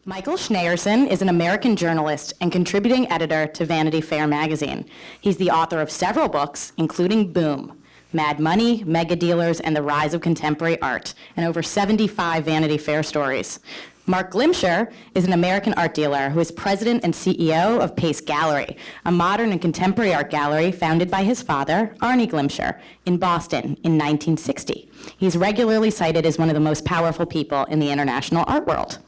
Michael Shnayerson is an American journalist and contributing editor to Vanity Fair magazine. He's the author of several books, including Boom, Mad Money, Mega Dealers, and the Rise of Contemporary Art, and over 75 Vanity Fair stories. Marc Glimcher is an American art dealer who is president and CEO of Pace Gallery, a modern and contemporary art gallery founded by his father, Arnie Glimcher, in Boston in 1960. He's regularly cited as one of the most powerful people in the international art world.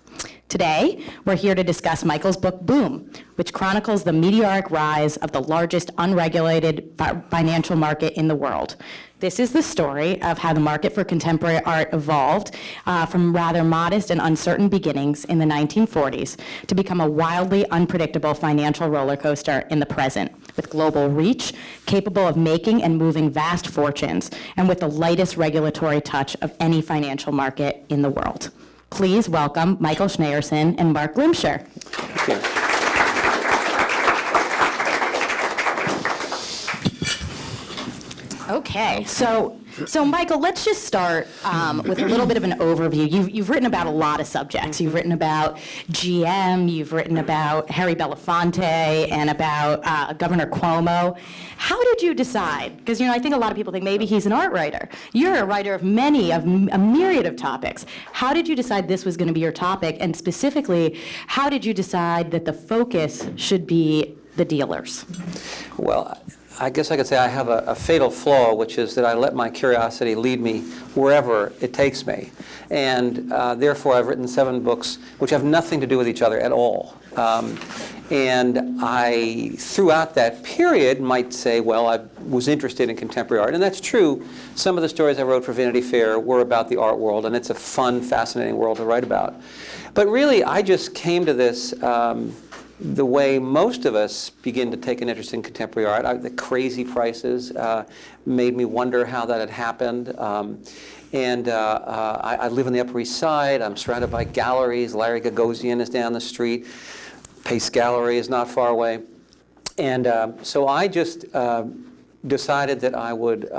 Today, we're here to discuss Michael's book, Boom, which chronicles the meteoric rise of the largest unregulated financial market in the world. This is the story of how the market for contemporary art evolved from rather modest and uncertain beginnings in the 1940s to become a wildly unpredictable financial roller coaster in the present, with global reach, capable of making and moving vast fortunes, and with the lightest regulatory touch of any financial market in the world. Please welcome Michael Shnayerson and Marc Glimcher. Thank you. Okay, so Michael, let's just start with a little bit of an overview. You've written about a lot of subjects. You've written about GM, you've written about Harry Belafonte, and about Governor Cuomo. How did you decide? Because I think a lot of people think maybe he's an art writer. You're a writer of a myriad of topics. How did you decide this was going to be your topic? And specifically, how did you decide that the focus should be the dealers? Well, I guess I could say I have a fatal flaw, which is that I let my curiosity lead me wherever it takes me. And therefore, I've written 7 books which have nothing to do with each other at all. And I, throughout that period, might say, well, I was interested in contemporary art. And that's true. Some of the stories I wrote for Vanity Fair were about the art world, and it's a fun, fascinating world to write about. But really, I just came to this the way most of us begin to take an interest in contemporary art. The crazy prices made me wonder how that had happened. I live on the Upper East Side. I'm surrounded by galleries. Larry Gagosian is down the street. Pace Gallery is not far away. And so I just decided that I would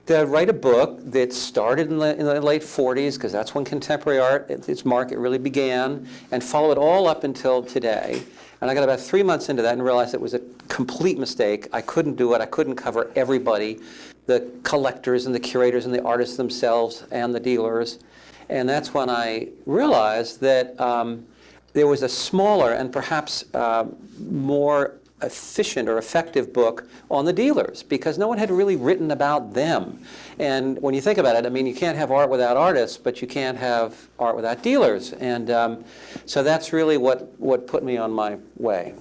write a book that started in the late 40s, because that's when contemporary art, its market really began, and follow it all up until today. And I got about 3 months into that and realized it was a complete mistake. I couldn't do it. I couldn't cover everybody, the collectors and the curators and the artists themselves and the dealers. And that's when I realized that there was a smaller and perhaps more efficient or effective book on the dealers, because no one had really written about them. And when you think about it, I mean, you can't have art without artists, but you can't have art without dealers. And so that's really what put me on my way.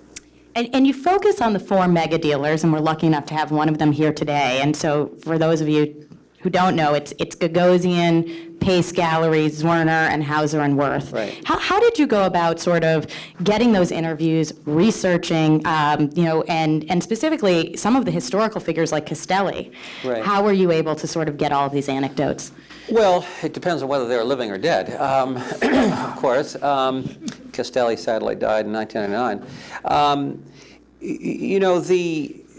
And you focus on the 4 mega dealers, and we're lucky enough to have one of them here today. And so for those of you who don't know, it's Gagosian, Pace Gallery, Zwirner, and Hauser and Wirth. Right. How did you go about sort of getting those interviews, researching, and specifically some of the historical figures like Castelli? Right. How were you able to sort of get all of these anecdotes? Well, it depends on whether they're living or dead, of course. Castelli sadly died in 1999.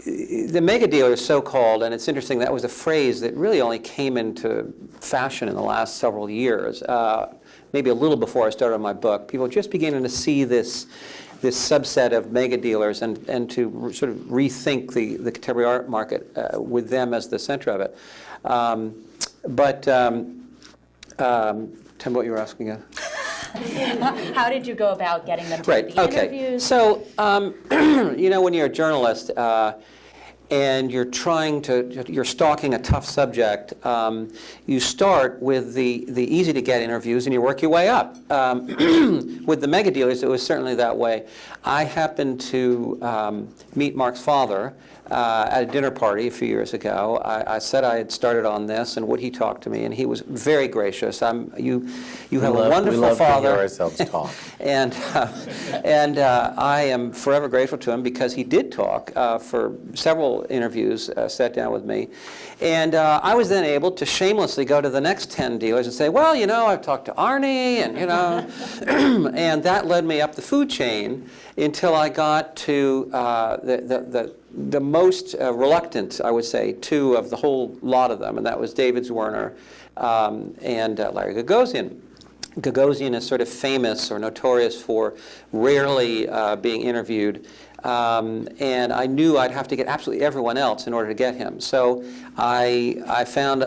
The mega dealers, so-called, and it's interesting, that was a phrase that really only came into fashion in the last several years, maybe a little before I started my book. People just beginning to see this subset of mega dealers and to sort of rethink the contemporary art market with them as the center of it. Tell me what you were asking again. How did you go about getting them to do the interviews? So, when you're a journalist and you're you're stalking a tough subject, you start with the easy-to-get interviews and you work your way up. With the mega dealers, it was certainly that way. I happened to meet Marc's father at a dinner party a few years ago. I said I had started on this, and would he talk to me? And he was very gracious. You have a wonderful father. We love father. to hear ourselves talk. and I am forever grateful to him, because he did talk for several interviews, sat down with me. And I was then able to shamelessly go to the next 10 dealers and say, well, I've talked to Arnie, and, and that led me up the food chain until I got to the most reluctant, I would say, two of the whole lot of them, and that was David Zwirner and Larry Gagosian. Gagosian is sort of famous or notorious for rarely being interviewed. And I knew I'd have to get absolutely everyone else in order to get him. So I found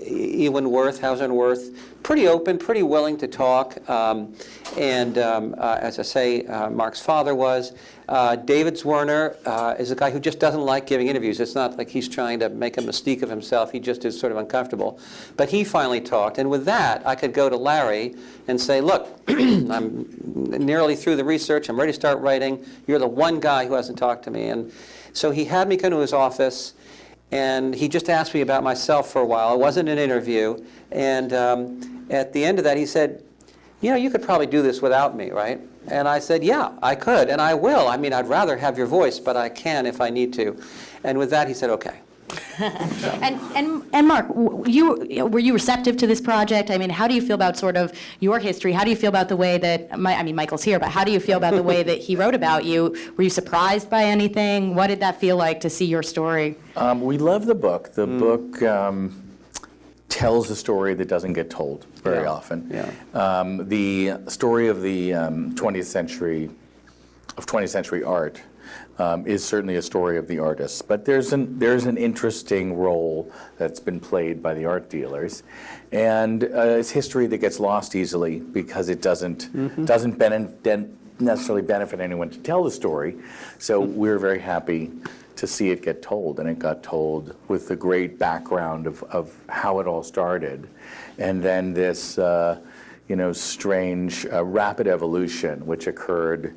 Ewan Hausenworth pretty open, pretty willing to talk. As I say, Marc's father was. David Zwirner is a guy who just doesn't like giving interviews. It's not like he's trying to make a mystique of himself. He just is sort of uncomfortable. But he finally talked. And with that, I could go to Larry and say, look, I'm nearly through the research. I'm ready to start writing. You're the one guy who hasn't talked to me. And so he had me come to his office, and he just asked me about myself for a while. It wasn't an interview. And at the end of that, he said, you could probably do this without me, right? And I said, yeah, I could, and I will. I mean, I'd rather have your voice, but I can if I need to. And with that, he said, okay. And Marc, were you receptive to this project? I mean, how do you feel about sort of your history? How do you feel about the way that, Michael's here, but how do you feel about the way that he wrote about you? Were you surprised by anything? What did that feel like to see your story? We love the book. The book tells a story that doesn't get told very often. Yeah. The story of the 20th century art is certainly a story of the artists, but there's an interesting role that's been played by the art dealers, and it's history that gets lost easily because it doesn't necessarily benefit anyone to tell the story. So we're very happy to see it get told, and it got told with the great background of how it all started, and then this strange rapid evolution which occurred,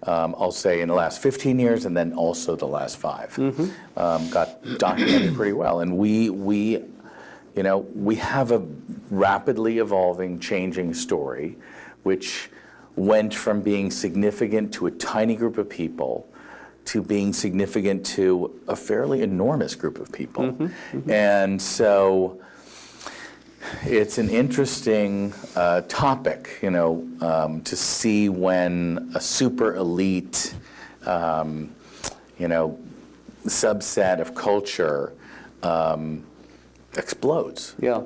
I'll say, in the last 15 years, and then also the last 5. Got documented pretty well, and we have a rapidly evolving, changing story, which went from being significant to a tiny group of people to being significant to a fairly enormous group of people. And so it's an interesting topic, to see when a super elite, subset of culture explodes. Yeah.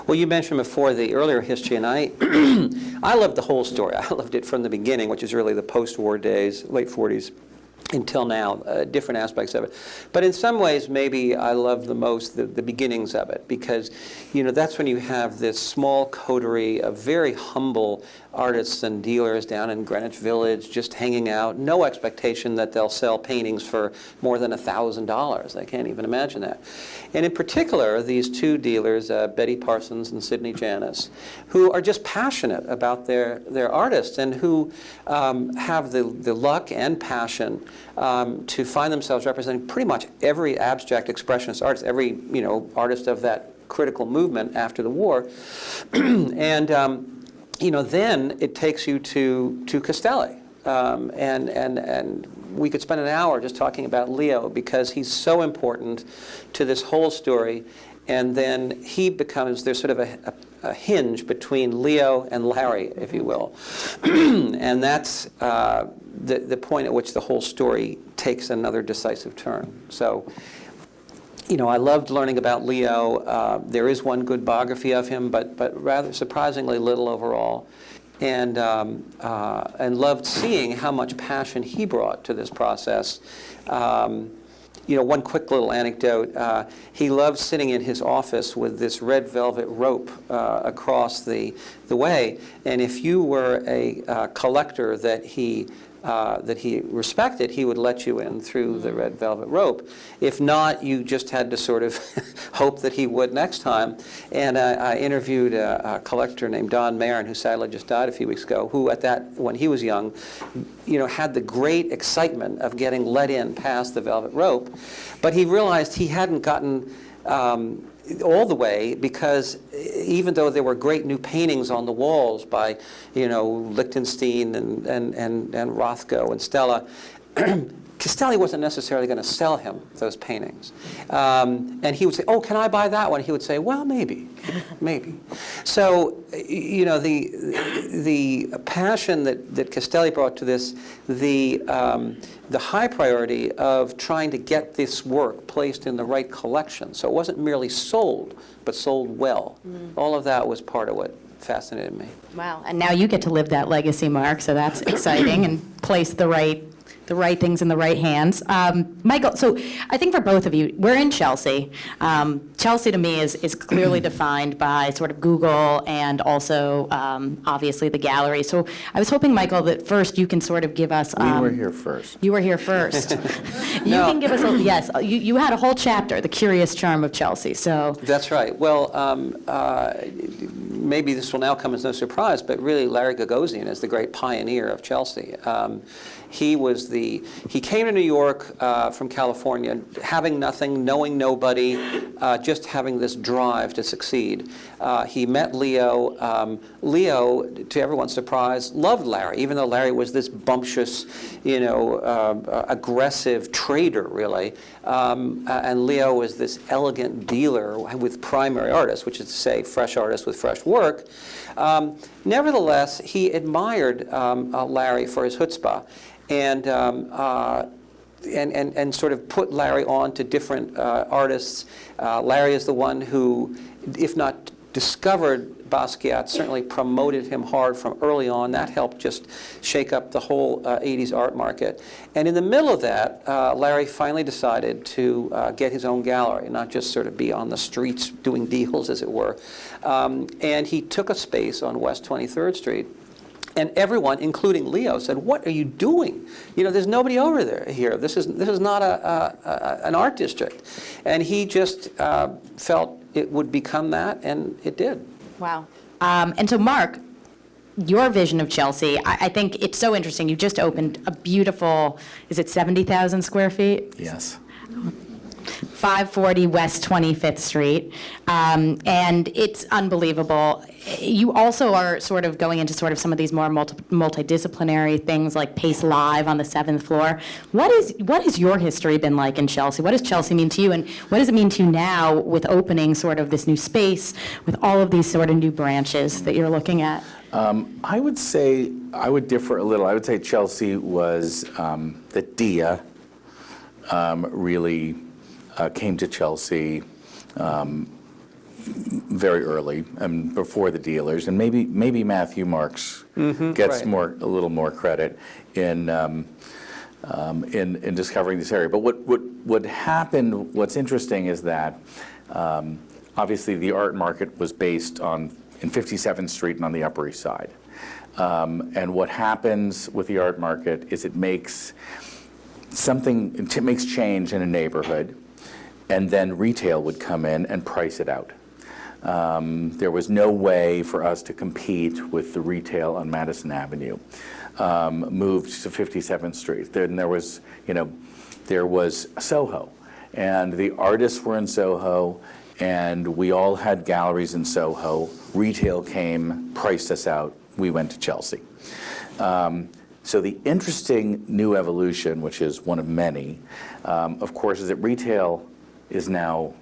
Well, you mentioned before the earlier history, and I loved the whole story. I loved it from the beginning, which is really the post-war days, late 40s. Until now, different aspects of it. But in some ways, maybe I love the most the beginnings of it, because, that's when you have this small coterie of very humble artists and dealers down in Greenwich Village just hanging out, no expectation that they'll sell paintings for more than $1,000. I can't even imagine that. And in particular, these two dealers, Betty Parsons and Sidney Janis, who are just passionate about their artists, and who have the luck and passion to find themselves representing pretty much every abstract expressionist artist, every artist of that critical movement after the war. And then it takes you to Castelli, and we could spend an hour just talking about Leo, because he's so important to this whole story. And then he becomes, there's sort of a hinge between Leo and Larry, if you will. And that's the point at which the whole story takes another decisive turn. So, I loved learning about Leo. There is one good biography of him, but rather surprisingly little overall. And loved seeing how much passion he brought to this process. One quick little anecdote, he loved sitting in his office with this red velvet rope across the way, and if you were a collector that he respected, he would let you in through the red velvet rope. If not, you just had to sort of hope that he would next time. And I interviewed a collector named Don Marin, who sadly just died a few weeks ago, who when he was young, had the great excitement of getting let in past the velvet rope, but he realized he hadn't gotten all the way, because even though there were great new paintings on the walls by, Lichtenstein and Rothko and Stella, Castelli wasn't necessarily going to sell him those paintings. And he would say, oh, can I buy that one? He would say, well, maybe, maybe. So, you know, the passion that Castelli brought to this, the high priority of trying to get this work placed in the right collection. So it wasn't merely sold, but sold well. All of that was part of what fascinated me. Wow, and now you get to live that legacy, Marc, so that's exciting, and place the right things in the right hands. Michael, so I think for both of you, we're in Chelsea. Chelsea to me is clearly defined by sort of Google and also obviously the gallery. So I was hoping, Michael, that first you can sort of give us... We were here first. You were here first. You can give us yes, you had a whole chapter, The Curious Charm of Chelsea, so... That's right. Well, maybe this will now come as no surprise, but really Larry Gagosian is the great pioneer of Chelsea. He came to New York from California, having nothing, knowing nobody, just having this drive to succeed. He met Leo. Leo, to everyone's surprise, loved Larry, even though Larry was this bumptious, you know, aggressive trader, really. And Leo was this elegant dealer with primary artists, which is to say, fresh artists with fresh work. Nevertheless, he admired Larry for his chutzpah. And sort of put Larry on to different artists. Larry is the one who, if not discovered Basquiat, certainly promoted him hard from early on. That helped just shake up the whole 80s art market. And in the middle of that, Larry finally decided to get his own gallery, not just sort of be on the streets doing deals, as it were. And he took a space on West 23rd Street. And everyone, including Leo, said, "What are you doing? You know, there's nobody over there here. This is not an art district." And he just felt it would become that, and it did. Wow. And so, Marc, your vision of Chelsea, I think it's so interesting. You just opened a beautiful, is it 70,000 square feet? Yes. 540 West 25th Street, and it's unbelievable. You also are sort of going into sort of some of these more multidisciplinary things like Pace Live on the 7th floor. What has your history been like in Chelsea? What does Chelsea mean to you, and what does it mean to you now with opening sort of this new space, with all of these sort of new branches that you're looking at? I would say, I would differ a little. I would say Chelsea was, that Dia really came to Chelsea very early and before the dealers, and maybe Matthew Marks gets right. a little more credit in discovering this area. But what happened? What's interesting is that obviously the art market was based in 57th Street and on the Upper East Side. And what happens with the art market is it makes change in a neighborhood, and then retail would come in and price it out. There was no way for us to compete with the retail on Madison Avenue. Moved to 57th Street. Then there was Soho, and the artists were in Soho, and we all had galleries in Soho. Retail came, priced us out. We went to Chelsea. So the interesting new evolution, which is one of many, of course, is that retail is now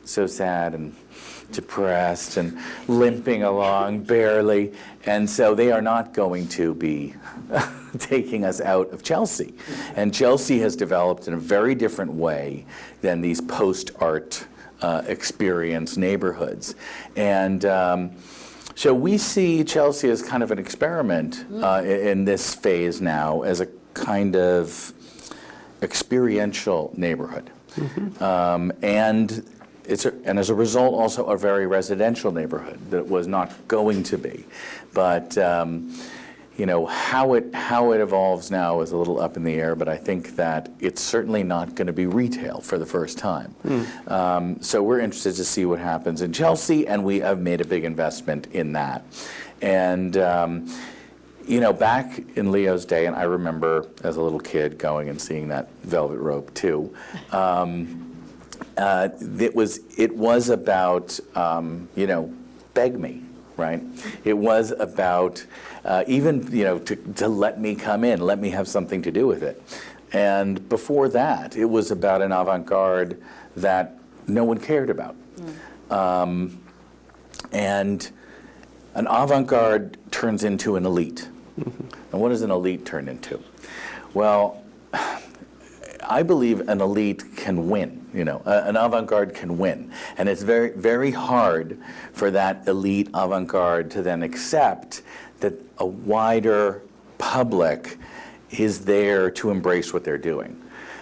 so sad and depressed and limping along barely, and so they are not going to be taking us out of Chelsea. And Chelsea has developed in a very different way than these post-art experience neighborhoods. And so we see Chelsea as kind of an experiment in this phase now, as a kind of experiential neighborhood. And as a result, also a very residential neighborhood that was not going to be. But how it evolves now is a little up in the air. But I think that it's certainly not going to be retail for the first time. So we're interested to see what happens in Chelsea, and we have made a big investment in that. And back in Leo's day, and I remember as a little kid going and seeing that velvet rope too. It was about, beg me, right? It was about even, to let me come in, let me have something to do with it. And before that, it was about an avant-garde that no one cared about. And an avant-garde turns into an elite. And what does an elite turn into? Well, I believe an elite can win, an avant-garde can win. And it's very, very hard for that elite avant-garde to then accept that a wider public is there to embrace what they're doing.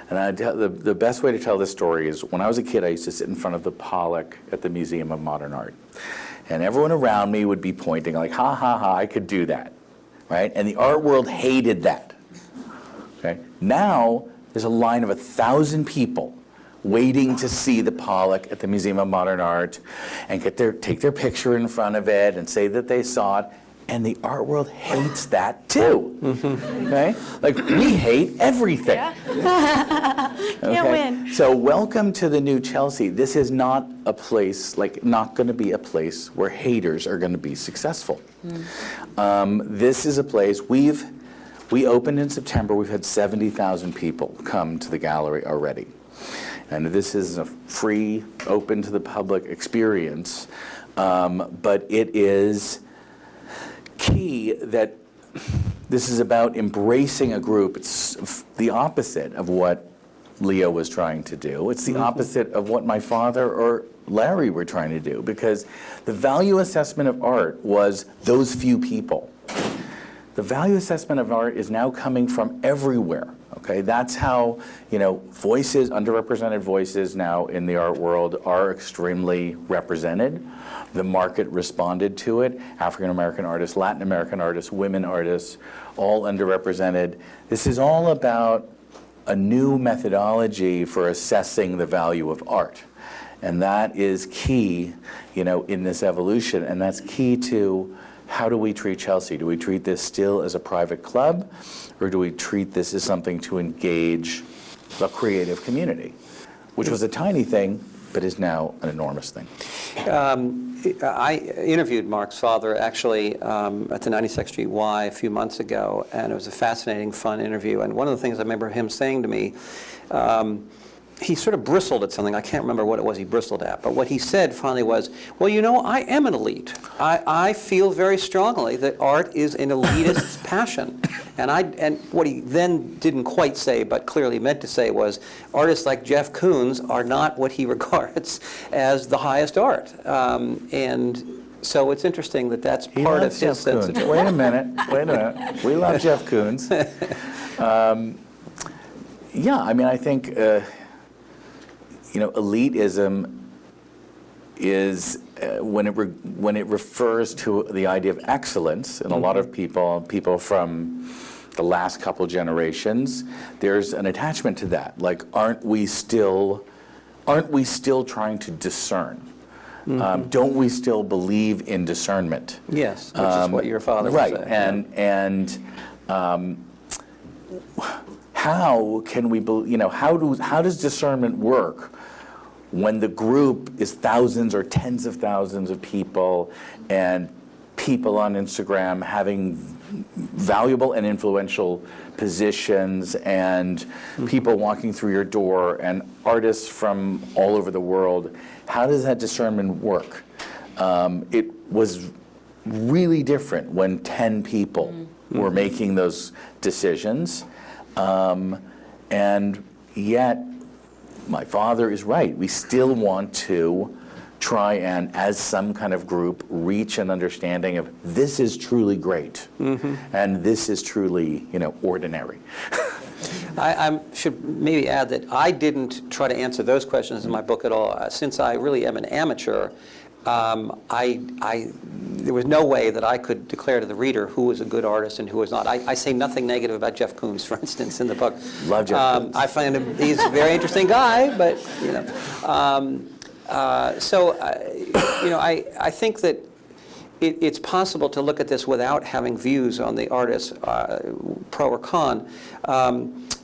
And the best way to tell this story is when I was a kid, I used to sit in front of the Pollock at the Museum of Modern Art. And everyone around me would be pointing like, ha, ha, ha, I could do that, right? And the art world hated that, okay? Now, there's a line of 1,000 people waiting to see the Pollock at the Museum of Modern Art and take their picture in front of it and say that they saw it. And the art world hates that too, okay? Like, we hate everything. Can't win. So welcome to the new Chelsea. This is not a place, not going to be a place where haters are going to be successful. This is a place, we opened in September, we've had 70,000 people come to the gallery already. And this is a free, open to the public experience, but it is key that this is about embracing a group. It's the opposite of what Leo was trying to do. It's the opposite of what my father or Larry were trying to do, because the value assessment of art was those few people. The value assessment of art is now coming from everywhere. Okay, that's how, voices, underrepresented voices now in the art world are extremely represented. The market responded to it. African American artists, Latin American artists, women artists, all underrepresented. This is all about a new methodology for assessing the value of art. And that is key, in this evolution. And that's key to how do we treat Chelsea? Do we treat this still as a private club? Or do we treat this as something to engage the creative community? Which was a tiny thing, but is now an enormous thing. I interviewed Marc's father actually at the 92nd Street Y a few months ago, and it was a fascinating, fun interview. And one of the things I remember him saying to me, he sort of bristled at something. I can't remember what it was he bristled at, but what he said finally was, well, I am an elite. I feel very strongly that art is an elitist's passion. And what he then didn't quite say, but clearly meant to say, was artists like Jeff Koons are not what he regards as the highest art. And so it's interesting that that's part of his sense of... Wait a minute. We love Jeff Koons. I think... elitism is when it refers to the idea of excellence, and a lot of people from the last couple generations, there's an attachment to that. Like, aren't we still trying to discern? Don't we still believe in discernment? Yes, which is what your father was saying. And how can we, how does discernment work when the group is thousands or tens of thousands of people, and people on Instagram having valuable and influential positions, and people walking through your door, and artists from all over the world? How does that discernment work? It was really different when 10 people were making those decisions. And yet, my father is right. We still want to try and, as some kind of group, reach an understanding of this is truly great, and this is truly, ordinary. I should maybe add that I didn't try to answer those questions in my book at all. Since I really am an amateur, there was no way that I could declare to the reader who was a good artist and who was not. I say nothing negative about Jeff Koons, for instance, in the book. Love Jeff Koons. I find him, he's a very interesting guy, but, I think that it's possible to look at this without having views on the artist, pro or con.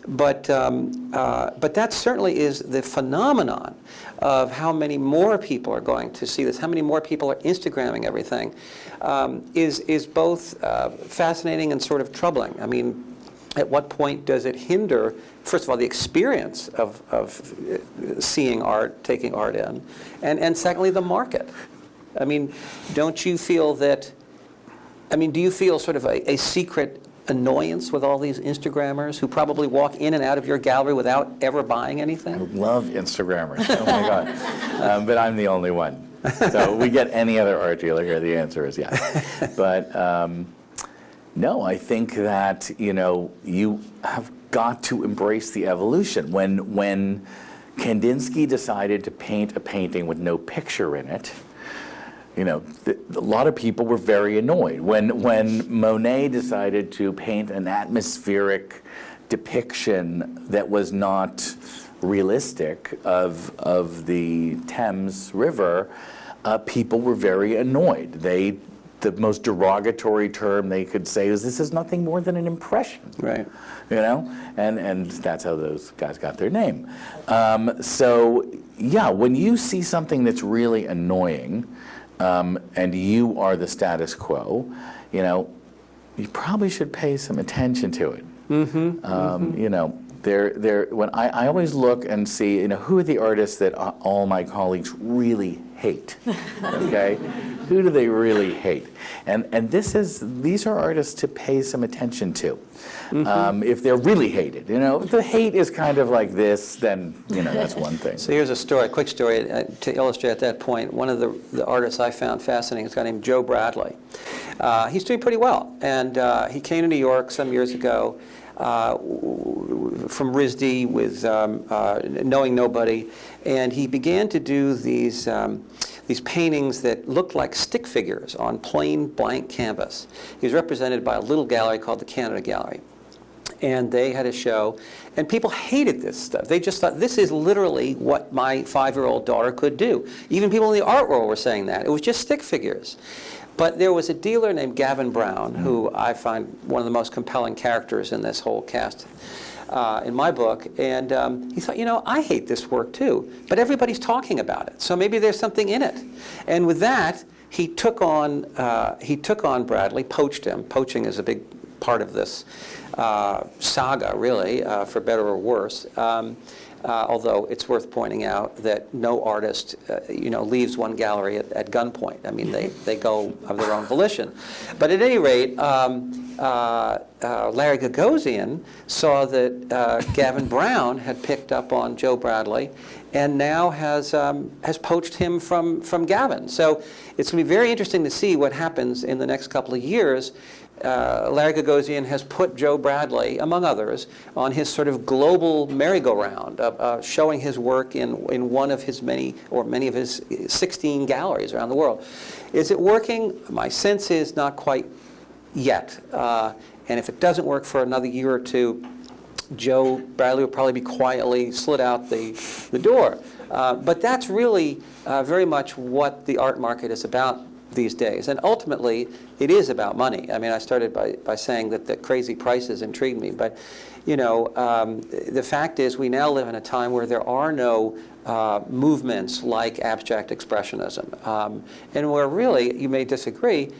But that certainly is the phenomenon of how many more people are going to see this, how many more people are Instagramming everything, is both fascinating and sort of troubling. I mean, at what point does it hinder, first of all, the experience of seeing art, taking art in, and secondly, the market? I mean, don't you feel that, I mean, do you feel sort of a secret annoyance with all these Instagrammers who probably walk in and out of your gallery without ever buying anything? I love Instagrammers. Oh my God. But I'm the only one. So we get any other art dealer here, the answer is yes. But no, I think that, you know, you have got to embrace the evolution. When Kandinsky decided to paint a painting with no picture in it, you know, a lot of people were very annoyed. When Monet decided to paint an atmospheric depiction that was not realistic of the Thames River, people were very annoyed. The most derogatory term they could say is, this is nothing more than an impression. Right. You know, and that's how those guys got their name. So yeah, when you see something that's really annoying, and you are the status quo, you know, you probably should pay some attention to it. You know, when I always look and see, you know, who are the artists that all my colleagues really hate? Okay, who do they really hate? And these are artists to pay some attention to. If they're really hated, you know, if the hate is kind of like this, then, you know, that's one thing. So here's a quick story to illustrate that point. One of the artists I found fascinating is a guy named Joe Bradley. He's doing pretty well, and he came to New York some years ago from RISD with knowing nobody, and he began to do these paintings that looked like stick figures on plain blank canvas. He was represented by a little gallery called the Canada Gallery. And they had a show, and people hated this stuff. They just thought, this is literally what my 5-year-old daughter could do. Even people in the art world were saying that. It was just stick figures. But there was a dealer named Gavin Brown, who I find one of the most compelling characters in this whole cast in my book. And he thought, you know, I hate this work too, but everybody's talking about it. So maybe there's something in it. And with that, he took on Bradley, poached him. Poaching is a big part of this saga, really, for better or worse. Although it's worth pointing out that no artist, you know, leaves one gallery at gunpoint. I mean, they go of their own volition. But at any rate, Larry Gagosian saw that Gavin Brown had picked up on Joe Bradley, and now has poached him from Gavin. So it's going to be very interesting to see what happens in the next couple of years. Larry Gagosian has put Joe Bradley, among others, on his sort of global merry-go-round, showing his work in one of his many of his 16 galleries around the world. Is it working? My sense is not quite yet. And if it doesn't work for another year or two, Joe Bradley will probably be quietly slid out the door. But that's really very much what the art market is about these days. And ultimately, it is about money. I mean, I started by saying that the crazy prices intrigued me. But, you know, the fact is we now live in a time where there are no movements like abstract expressionism. And where really, you may disagree,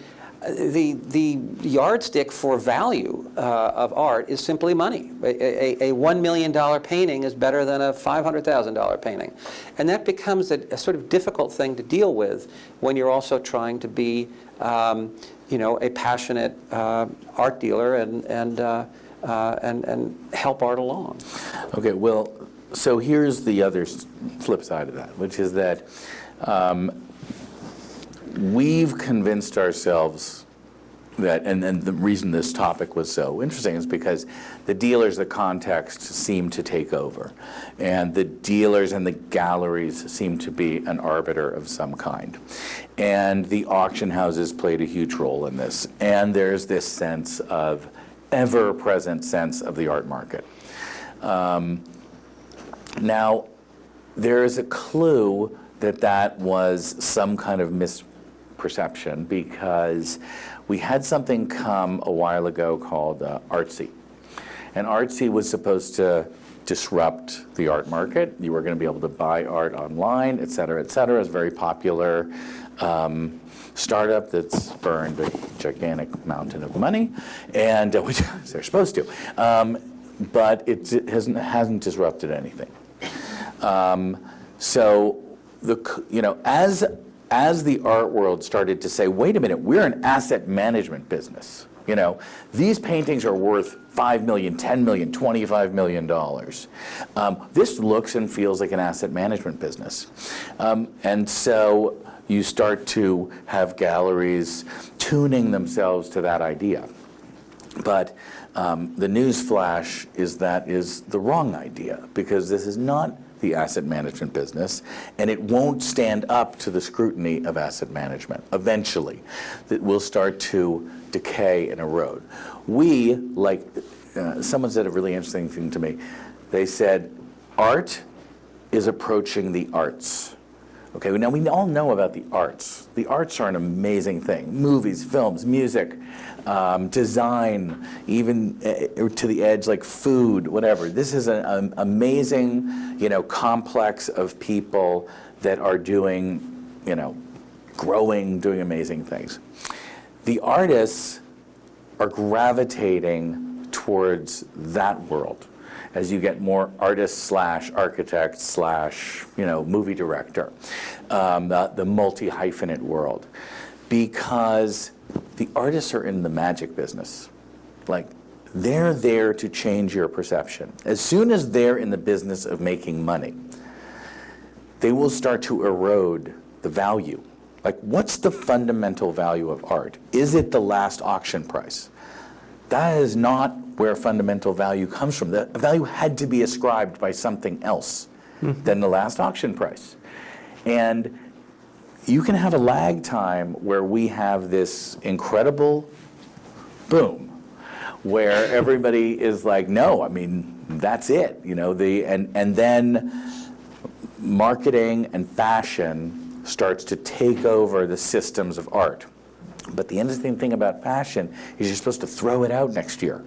the yardstick for value of art is simply money. A $1 million painting is better than a $500,000 painting. And that becomes a sort of difficult thing to deal with when you're also trying to be, you know, a passionate art dealer and help art along. Okay, well, so here's the other flip side of that, which is that we've convinced ourselves that, and the reason this topic was so interesting is because the dealers, the context seem to take over. And the dealers and the galleries seem to be an arbiter of some kind. And the auction houses played a huge role in this. And there's this sense of, ever-present sense of the art market. Now, there is a clue that was some kind of misperception, because we had something come a while ago called Artsy. And Artsy was supposed to disrupt the art market. You were going to be able to buy art online, et cetera, et cetera. It was very popular. startup that's burned a gigantic mountain of money, and which they're supposed to, but it hasn't disrupted anything. So as the art world started to say, wait a minute, we're an asset management business. These paintings are worth $5 million, $10 million, $25 million. This looks and feels like an asset management business. And so you start to have galleries tuning themselves to that idea. But the news flash is that is the wrong idea, because this is not the asset management business, and it won't stand up to the scrutiny of asset management. Eventually, that will start to decay and erode. Someone said a really interesting thing to me. They said, art is approaching the arts. Okay, now we all know about the arts. The arts are an amazing thing. Movies, films, music, design, even to the edge like food, whatever. This is an amazing, complex of people that are doing, growing, doing amazing things. The artists are gravitating towards that world as you get more artist / architect / movie director, the multi-hyphenate world, because the artists are in the magic business. Like, they're there to change your perception. As soon as they're in the business of making money, they will start to erode the value. Like, what's the fundamental value of art? Is it the last auction price? That is not where fundamental value comes from. The value had to be ascribed by something else than the last auction price. And you can have a lag time where we have this incredible boom, where everybody is like, no, I mean, that's it. And then marketing and fashion starts to take over the systems of art. But the interesting thing about fashion is you're supposed to throw it out next year.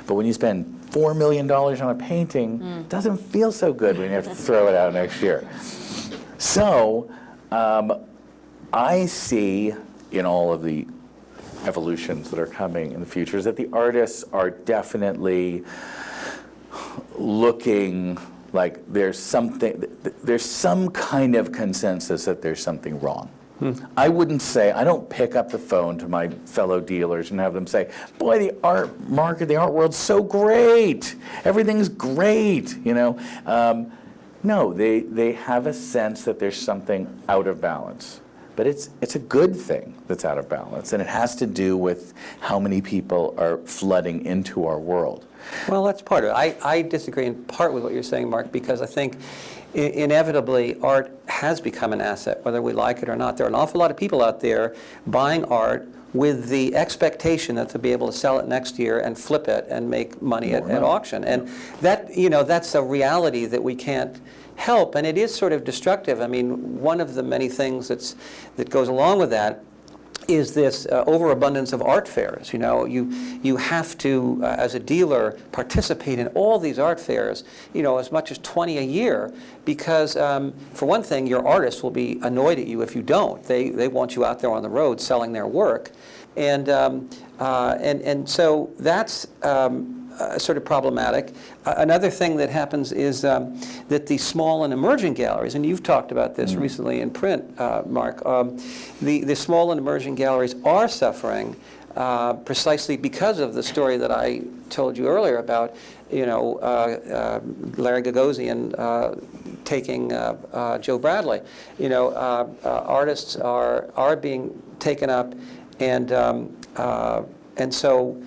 But when you spend $4 million on a painting, it doesn't feel so good when you have to throw it out next year. So I see in all of the evolutions that are coming in the future is that the artists are definitely looking like there's some kind of consensus that there's something wrong. I wouldn't say, I don't pick up the phone to my fellow dealers and have them say, boy, the art market, the art world's so great. Everything's great, No, they have a sense that there's something out of balance. But it's a good thing that's out of balance, and it has to do with how many people are flooding into our world. Well, that's part of it. I disagree in part with what you're saying, Mark, because I think inevitably art has become an asset, whether we like it or not. There are an awful lot of people out there buying art with the expectation that they'll be able to sell it next year and flip it and make money at auction. And that, that's a reality that we can't help, and it is sort of destructive. I mean, one of the many things that goes along with that is this overabundance of art fairs. You have to, as a dealer, participate in all these art fairs, as much as 20 a year, because for one thing, your artists will be annoyed at you if you don't. They want you out there on the road selling their work, and so that's sort of problematic. Another thing that happens is that the small and emerging galleries, and you've talked about this recently in print, Mark, the small and emerging galleries are suffering precisely because of the story that I told you earlier about, Larry Gagosian taking Joe Bradley. Artists are being taken up, and so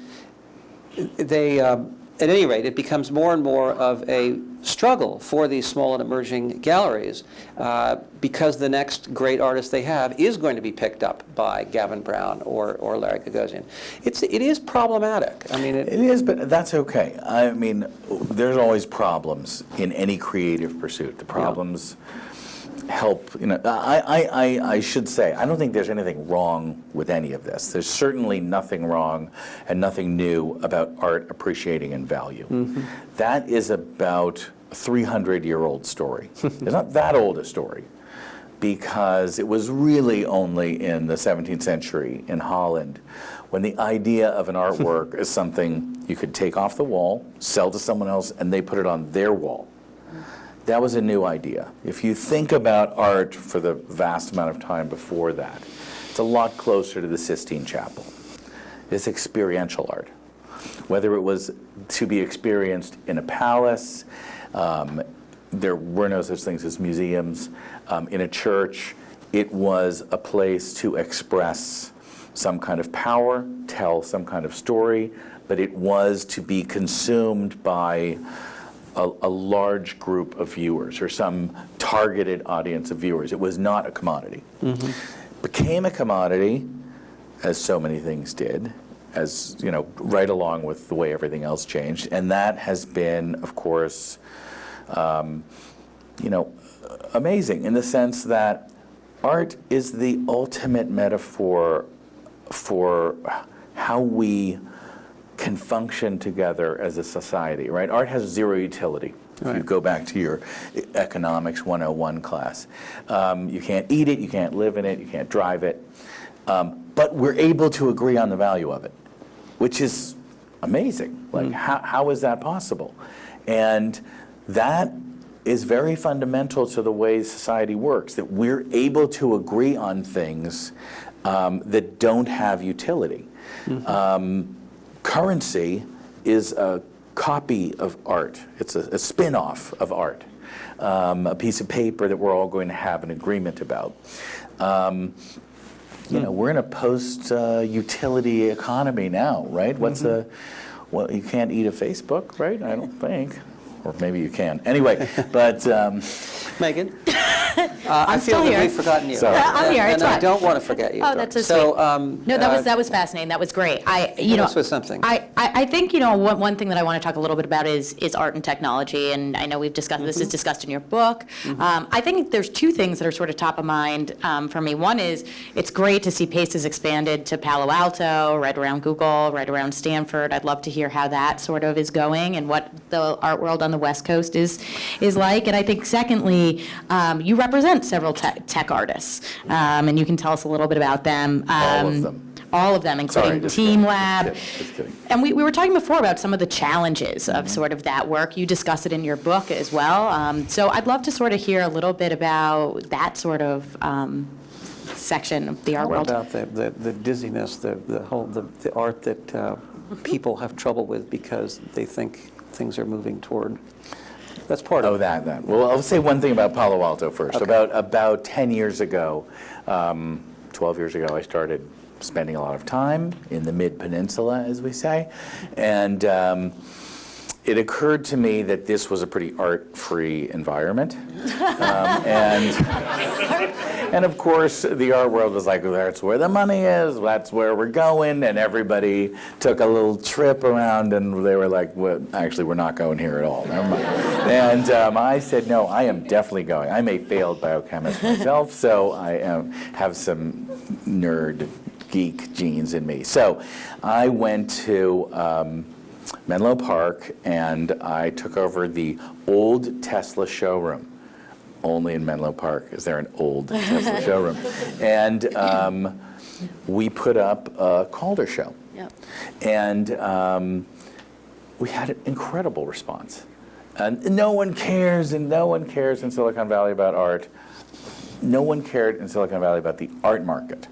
they, at any rate, it becomes more and more of a struggle for these small and emerging galleries because the next great artist they have is going to be picked up by Gavin Brown or Larry Gagosian. It is problematic. I mean, it is, but that's okay. I mean, there's always problems in any creative pursuit. The problems help, I should say, I don't think there's anything wrong with any of this. There's certainly nothing wrong and nothing new about art appreciating in value. That is about a 300-year-old story. It's not that old a story. because it was really only in the 17th century in Holland when the idea of an artwork is something you could take off the wall, sell to someone else, and they put it on their wall. That was a new idea. If you think about art for the vast amount of time before that, it's a lot closer to the Sistine Chapel. It's experiential art. Whether it was to be experienced in a palace, there were no such things as museums, in a church, it was a place to express some kind of power, tell some kind of story, but it was to be consumed by a large group of viewers or some targeted audience of viewers. It was not a commodity. Became a commodity, as so many things did, as you know, right along with the way everything else changed, and that has been, of course, you know, amazing in the sense that art is the ultimate metaphor for how we can function together as a society, right? Art has zero utility. If you go back to your economics 101 class. You can't eat it, you can't live in it, you can't drive it. But we're able to agree on the value of it, which is amazing. Like, how is that possible? And that is very fundamental to the way society works, that we're able to agree on things that don't have utility. Currency is a copy of art. It's a spin-off of art, a piece of paper that we're all going to have an agreement about. You know, we're in a post-utility economy now, right? Well, you can't eat a Facebook, right? I don't think. Or maybe you can. Anyway, but... Megan? I'm I feel still that here. we've forgotten you. Sorry. I'm here, it's And I fine. don't want to forget you. Oh, that's so sweet. No, that was fascinating. That was great. This was something. I think, you know, one thing that I want to talk a little bit about is art and technology, and I know we've discussed this is discussed in your book. I think there's two things that are sort of top of mind for me. One is it's great to see Pace has expanded to Palo Alto, right around Google, right around Stanford. I'd love to hear how that sort of is going and what the art world on the West Coast is like. And I think secondly, you represent several tech artists, and you can tell us a little bit about them. All of them. All of them, including just Team kidding. Lab. Just kidding. And we were talking before about some of the challenges of sort of that work. You discuss it in your book as well. So I'd love to sort of hear a little bit about that sort of section of the art world. About the dizziness, the art that people have trouble with because they think things are moving toward. That's part of Oh, it. that. Well, I'll say one thing about Palo Alto first. Okay. About 10 years ago, 12 years ago, I started spending a lot of time in the Mid-Peninsula, as we say, and it occurred to me that this was a pretty art-free environment, and of course, the art world was like, well, that's where the money is, that's where we're going, and everybody took a little trip around, and they were like, well, actually, we're not going here at all, never mind. And I said, no, I am definitely going. I'm a failed biochemist myself, so I have some nerd, geek genes in me. So I went to Menlo Park, and I took over the old Tesla showroom. Only in Menlo Park is there an old Tesla showroom. And we put up a Calder show. Yep. And we had an incredible response. And no one cares in Silicon Valley about art. No one cared in Silicon Valley about the art market.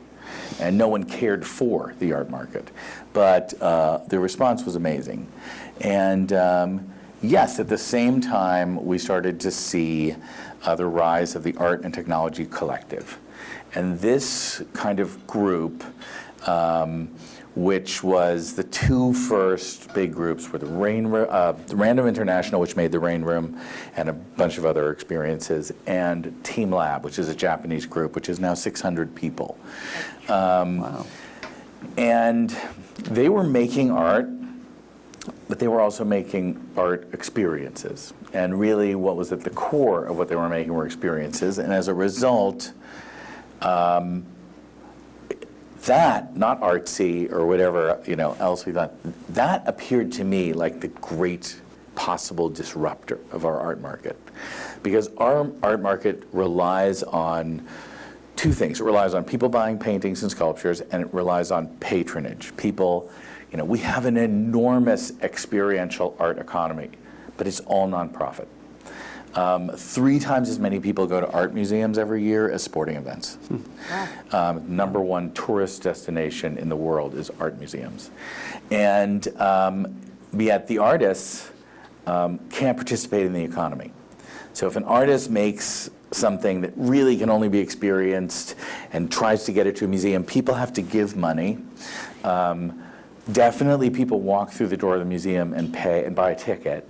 And no one cared for the art market. But the response was amazing. And yes, at the same time, we started to see the rise of the Art and Technology Collective. And this kind of group, which was the two first big groups, were the Random International, which made the Rain Room, and a bunch of other experiences, and Team Lab, which is a Japanese group, which is now 600 people. Wow. And they were making art, but they were also making art experiences. And really what was at the core of what they were making were experiences. And as a result, that, not artsy or whatever else we thought, that appeared to me like the great possible disruptor of our art market. Because our art market relies on two things. It relies on people buying paintings and sculptures, and it relies on patronage. People, we have an enormous experiential art economy, but it's all nonprofit. 3 times as many people go to art museums every year as sporting events. Number 1 tourist destination in the world is art museums. And yet the artists can't participate in the economy. So if an artist makes something that really can only be experienced and tries to get it to a museum, people have to give money. Definitely people walk through the door of the museum and pay and buy a ticket,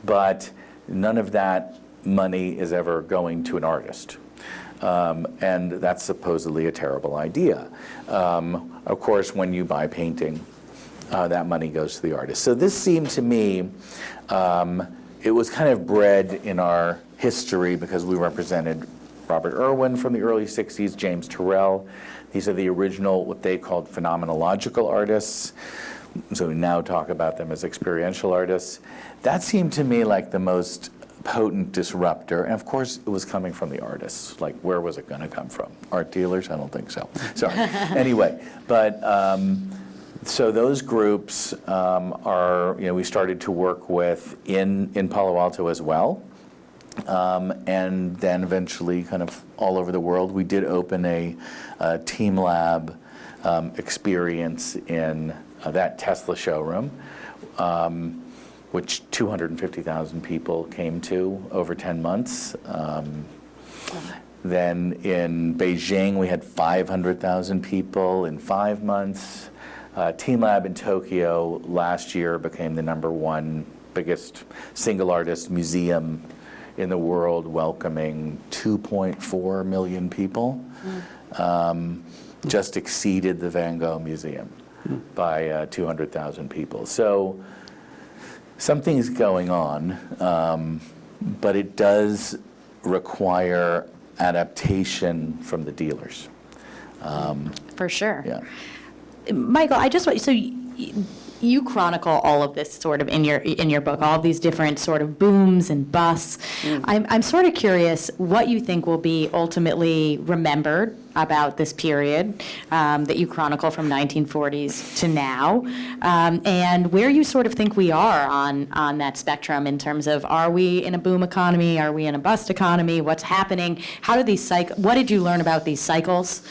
but none of that money is ever going to an artist. And that's supposedly a terrible idea. Of course, when you buy painting, that money goes to the artist. So this seemed to me, it was kind of bred in our history because we represented Robert Irwin from the early 60s, James Turrell. These are the original, what they called phenomenological artists. So we now talk about them as experiential artists. That seemed to me like the most potent disruptor. And of course, it was coming from the artists. Like, where was it going to come from? Art dealers? I don't think so. Sorry. Anyway, but so those groups we started to work with in Palo Alto as well. And then eventually kind of all over the world. We did open a team lab experience in that Tesla showroom, which 250,000 people came to over 10 months. Then in Beijing, we had 500,000 people in 5 months. Team Lab in Tokyo last year became the #1 biggest single artist museum in the world, welcoming 2.4 million people. Just exceeded the Van Gogh Museum by 200,000 people. So something's going on, but it does require adaptation from the dealers. For sure. Yeah. Michael, I just want, so you chronicle all of this sort of in your book, all of these different sort of booms and busts. I'm sort of curious what you think will be ultimately remembered about this period that you chronicle from 1940s to now, and where you sort of think we are on that spectrum in terms of, are we in a boom economy? Are we in a bust economy? What's happening? How do these what did you learn about these cycles?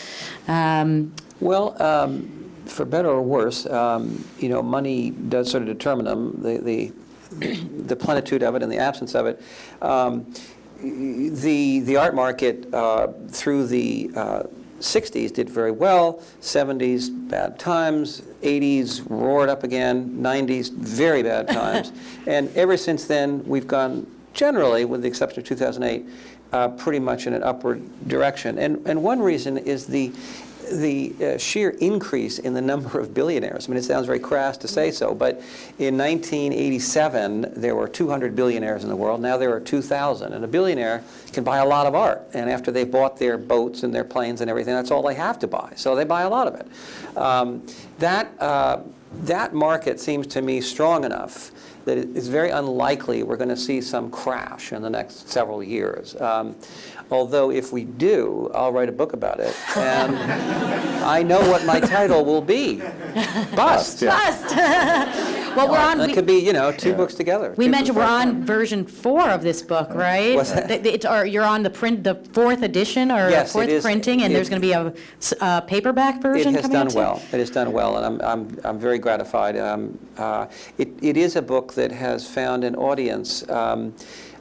For better or worse, money does sort of determine them, the plenitude of it and the absence of it. The art market through the 60s did very well, 70s, bad times, 80s, roared up again, 90s, very bad times. And ever since then, we've gone generally, with the exception of 2008, pretty much in an upward direction. And one reason is the sheer increase in the number of billionaires. I mean, it sounds very crass to say so, but in 1987, there were 200 billionaires in the world. Now there are 2,000. And a billionaire can buy a lot of art. And after they've bought their boats and their planes and everything, that's all they have to buy. So they buy a lot of it. That market seems to me strong enough that it's very unlikely we're going to see some crash in the next several years. Although if we do, I'll write a book about it. And I know what my title will be. Bust. Bust. Well, we're on. That could be, 2 books together. We mentioned we're on version 4 of this book, right? What's that? You're on the 4th edition or Yes, 4th it is. printing, and there's going to be a paperback version coming out too? It has done well, and I'm very gratified. It is a book that has found an audience.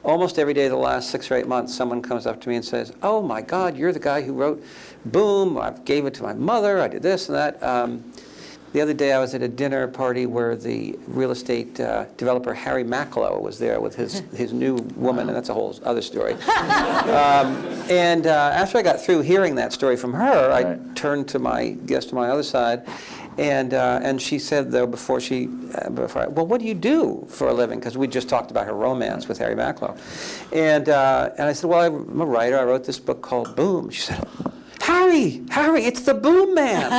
Almost every day the last 6 or 8 months, someone comes up to me and says, "Oh my God, you're the guy who wrote Boom. I gave it to my mother. I did this and that." The other day I was at a dinner party where the real estate developer Harry Macklowe was there with his new woman, and that's a whole other story. And after I got through hearing that story from her, I turned to my guest on my other side, and she said, though, well, what do you do for a living? Because we just talked about her romance with Harry Macklowe. And I said, well, I'm a writer. I wrote this book called Boom. She said, Harry, it's the Boom Man.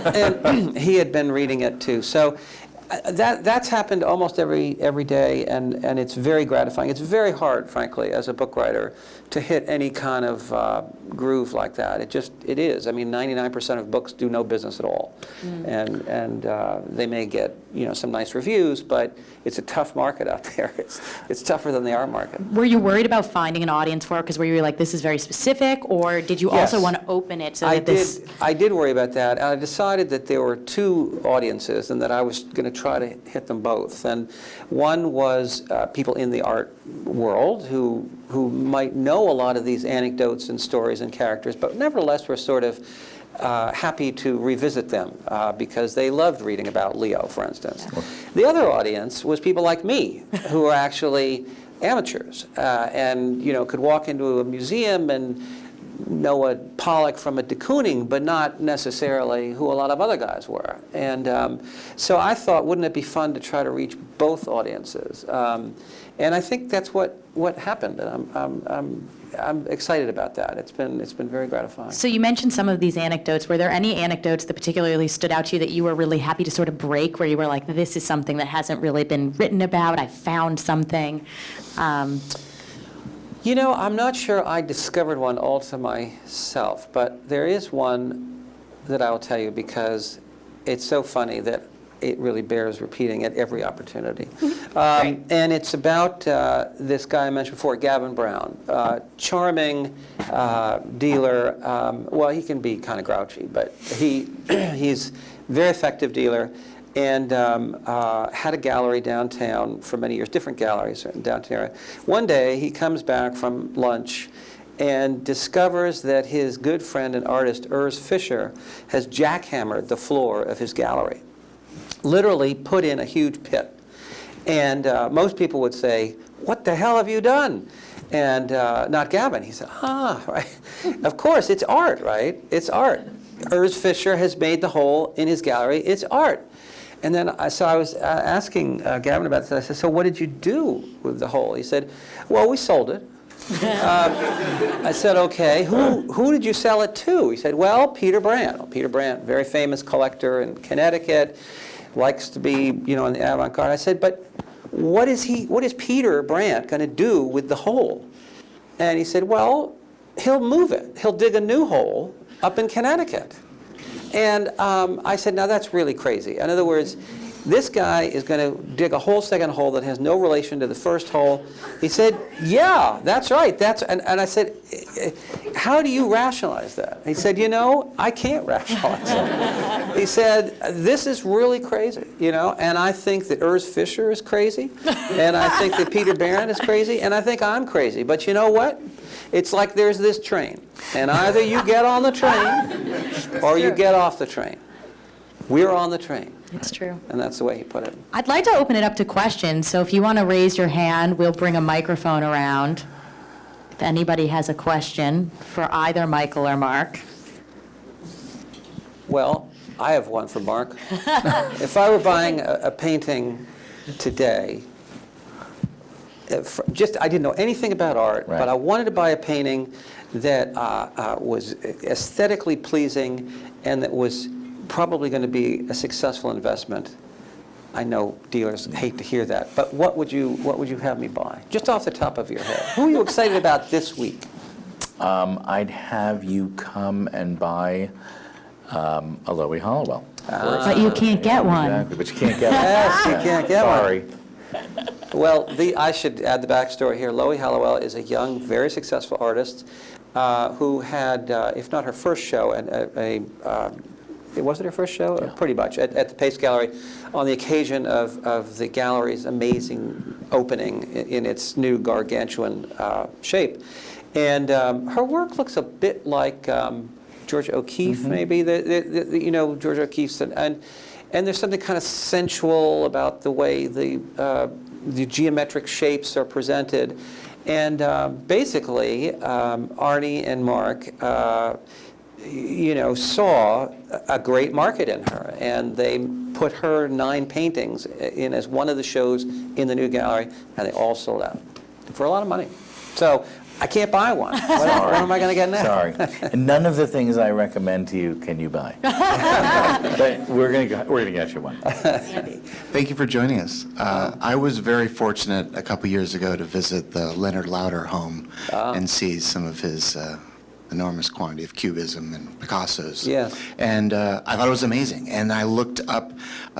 And he had been reading it too. So That's happened almost every day, and it's very gratifying. It's very hard, frankly, as a book writer, to hit any kind of groove like that. It is. I mean, 99% of books do no business at all, and they may get some nice reviews, but it's a tough market out there. It's tougher than the art market. Were you worried about finding an audience for it? Because were you like, this is very specific, or did you Yes. also want to open it so that this? I did worry about that. I decided that there were two audiences and that I was going to try to hit them both. And one was people in the art world who might know a lot of these anecdotes and stories and characters, but nevertheless were sort of happy to revisit them because they loved reading about Leo, for instance. Yeah. The other audience was people like me who are actually amateurs and could walk into a museum and know a Pollock from a de Kooning, but not necessarily who a lot of other guys were. And so I thought, wouldn't it be fun to try to reach both audiences? And I think that's what happened. And I'm excited about that. It's been very gratifying. So you mentioned some of these anecdotes. Were there any anecdotes that particularly stood out to you that you were really happy to sort of break, where you were like, this is something that hasn't really been written about, I found something? I'm not sure I discovered one all to myself, but there is one that I will tell you because it's so funny that it really bears repeating at every opportunity. And it's about this guy I mentioned before, Gavin Brown, charming dealer. Well, he can be kind of grouchy, but he's a very effective dealer. And had a gallery downtown for many years, different galleries in downtown area. One day, he comes back from lunch and discovers that his good friend and artist, Urs Fischer, has jackhammered the floor of his gallery. Literally put in a huge pit. And most people would say, what the hell have you done? And not Gavin. He said, right. Of course, it's art, right? It's art. Urs Fischer has made the hole in his gallery. It's art. And then I was asking Gavin about this. I said, so what did you do with the hole? He said, well, we sold it. I said, okay, who did you sell it to? He said, well, Peter Brant. Well, Peter Brant, very famous collector in Connecticut, likes to be, in the avant-garde. I said, but what is Peter Brant going to do with the hole? And he said, well, he'll move it. He'll dig a new hole up in Connecticut. And I said, now that's really crazy. In other words, this guy is going to dig a whole second hole that has no relation to the first hole. He said, yeah, that's right. And I said, how do you rationalize that? He said, I can't rationalize it. He said, this is really crazy, and I think that Urs Fischer is crazy, and I think that Peter Brant is crazy, and I think I'm crazy. But you know what? It's like there's this train, and either you get on the train or you get off the train. We're on the train. It's true. And that's the way he put it. I'd like to open it up to questions, so if you want to raise your hand, we'll bring a microphone around. If anybody has a question for either Michael or Marc. Well, I have one for Marc. If I were buying a painting today, I didn't know anything about art, Right. but I wanted to buy a painting that was aesthetically pleasing and that was probably going to be a successful investment. I know dealers hate to hear that, but what would you have me buy? Just off the top of your head. Who are you excited about this week? I'd have you come and buy a Loie Hollowell. But you can't get one. Exactly, but you can't get one. Yes, you can't get one. Sorry. Well, I should add the backstory here. Loie Hollowell is a young, very successful artist who had, if not her first show, was it her first show? Yeah. Pretty much, at the Pace Gallery, on the occasion of the gallery's amazing opening in its new gargantuan shape. And her work looks a bit like Georgia O'Keeffe, maybe. Georgia O'Keeffe's, and there's something kind of sensual about the way the geometric shapes are presented. And basically, Arnie and Marc saw a great market in her, and they put her 9 paintings in as one of the shows in the new gallery, and they all sold out for a lot of money. So I can't buy one. What am I going to get now? Sorry. And none of the things I recommend to you can you buy. But we're gonna get you one. Thank you for joining us. I was very fortunate a couple years ago to visit the Leonard Lauder home and see some of his enormous quantity of Cubism and Picasso's. Yeah. And I thought it was amazing. And I looked up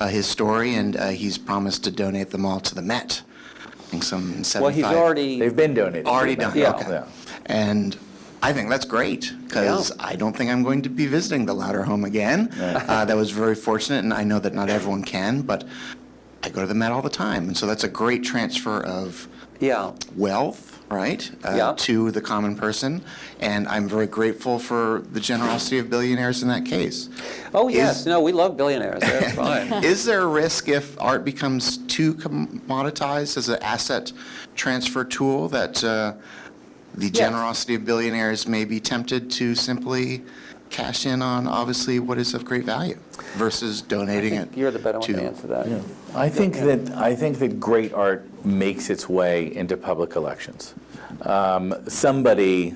his story, and he's promised to donate them all to the Met. I think some 75. Well, he's already... They've been donated. Already done. Yeah. Okay. Yeah. And I think that's great, because I don't think I'm going to be visiting the Lauder home again. That was very fortunate, and I know that not everyone can, but I go to the Met all the time. And so that's a great transfer of Yeah. wealth, right, Yeah. to the common person. And I'm very grateful for the generosity of billionaires in that case. Oh, yes. No, we love billionaires. That's fine. Is there a risk if art becomes too commoditized as an asset transfer tool that the generosity of billionaires may be tempted to simply cash in on, obviously, what is of great value versus donating it You're the better one to to... answer that. I think that great art makes its way into public collections. Somebody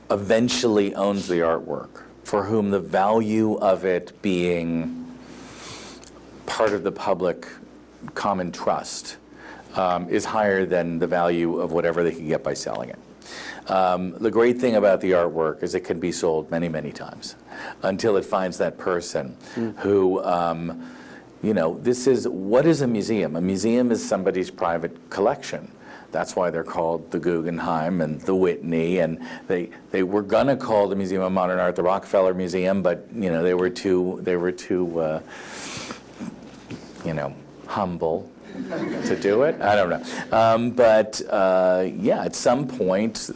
eventually owns the artwork for whom the value of it being part of the public common trust is higher than the value of whatever they can get by selling it. The great thing about the artwork is it can be sold many, many times until it finds that person who, what is a museum? A museum is somebody's private collection. That's why they're called the Guggenheim and the Whitney, and they were gonna call the Museum of Modern Art the Rockefeller Museum, but they were too humble to do it. I don't know. At some point,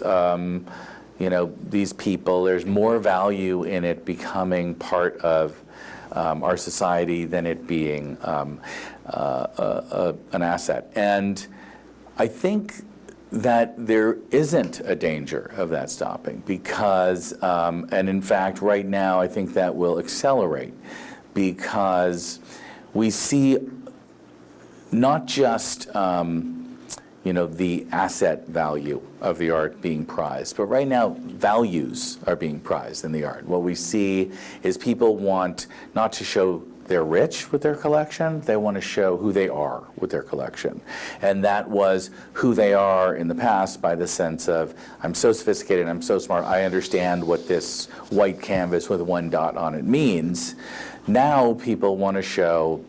these people, there's more value in it becoming part of our society than it being an asset. And I think that there isn't a danger of that stopping because, and in fact, right now, I think that will accelerate because we see not just the asset value of the art being prized, but right now values are being prized in the art. What we see is people want not to show they're rich with their collection, they want to show who they are with their collection. And that was who they are in the past by the sense of, I'm so sophisticated, I'm so smart, I understand what this white canvas with one dot on it means. Now people want to show,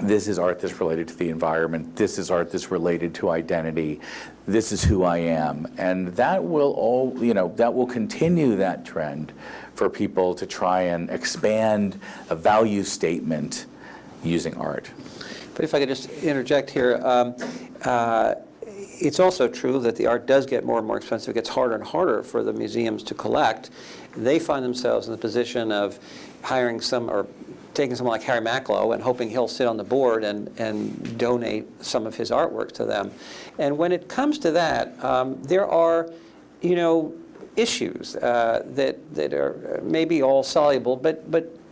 this is art that's related to the environment, this is art that's related to identity, this is who I am. And that will that will continue that trend for people to try and expand a value statement using art. But if I could just interject here, it's also true that the art does get more and more expensive. It gets harder and harder for the museums to collect. They find themselves in the position of hiring taking someone like Harry Macklowe and hoping he'll sit on the board and donate some of his artwork to them. And when it comes to that, there are, issues that are maybe all soluble, but